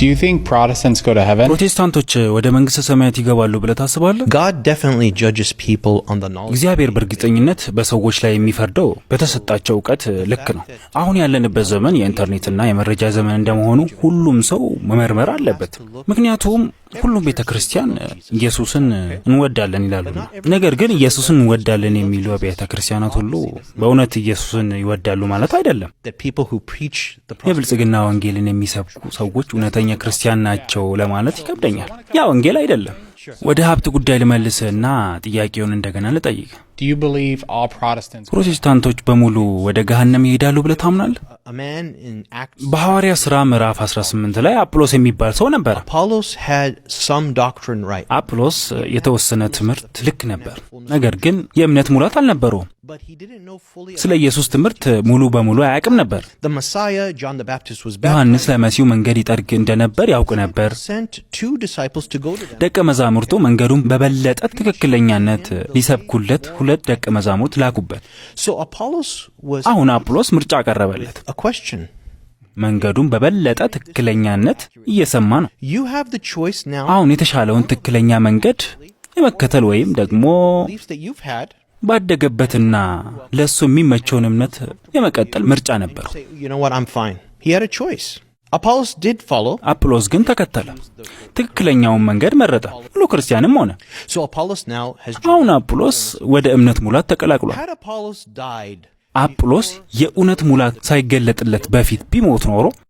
Do you think Protestants go to heaven? ፕሮቴስታንቶች ወደ መንግስተ ሰማያት ይገባሉ ብለህ ታስባለህ? God definitely judges people on the knowledge. እግዚአብሔር በእርግጠኝነት በሰዎች ላይ የሚፈርደው በተሰጣቸው ዕውቀት ልክ ነው። አሁን ያለንበት ዘመን የኢንተርኔትና የመረጃ ዘመን እንደመሆኑ ሁሉም ሰው መመርመር አለበት። ምክንያቱም ሁሉም ቤተክርስቲያን ኢየሱስን እንወዳለን ይላሉ። ነገር ግን ኢየሱስን እንወዳለን የሚሉ ቤተክርስቲያናት ሁሉ በእውነት ኢየሱስን ይወዳሉ ማለት አይደለም። የብልጽግና ወንጌልን የሚሰብኩ ሰዎች እውነተኛ ክርስቲያን ናቸው ለማለት ይከብደኛል። ያ ወንጌል አይደለም። ወደ ሀብት ጉዳይ ልመልስና ጥያቄውን እንደገና ልጠይቅ። Do you believe all Protestants? ፕሮቴስታንቶች በሙሉ ወደ ገሃነም ይሄዳሉ ብለህ ታምናለህ? በሐዋርያ ሥራ ምዕራፍ 18 ላይ አጵሎስ የሚባል ሰው ነበር። አጵሎስ የተወሰነ ትምህርት ልክ ነበር፣ ነገር ግን የእምነት ሙላት አልነበረውም። ስለ ኢየሱስ ትምህርት ሙሉ በሙሉ አያውቅም ነበር። ዮሐንስ ለመሲሁ መንገድ ይጠርግ እንደነበር ያውቅ ነበር። ደቀ መዛሙርቱ መንገዱን በበለጠ ትክክለኛነት ሊሰብኩለት ሁለት ደቀ መዛሙርት ላኩበት። አሁን አጵሎስ ምርጫ ቀረበለት። መንገዱን በበለጠ ትክክለኛነት እየሰማ ነው። አሁን የተሻለውን ትክክለኛ መንገድ የመከተል ወይም ደግሞ ባደገበትና ለሱ የሚመቸውን እምነት የመቀጠል ምርጫ ነበረው። አጵሎስ ግን ተከተለ፣ ትክክለኛውን መንገድ መረጠ፣ ሁሉ ክርስቲያንም ሆነ። አሁን አጵሎስ ወደ እምነት ሙላት ተቀላቅሏል። አጵሎስ የእውነት ሙላት ሳይገለጥለት በፊት ቢሞት ኖሮ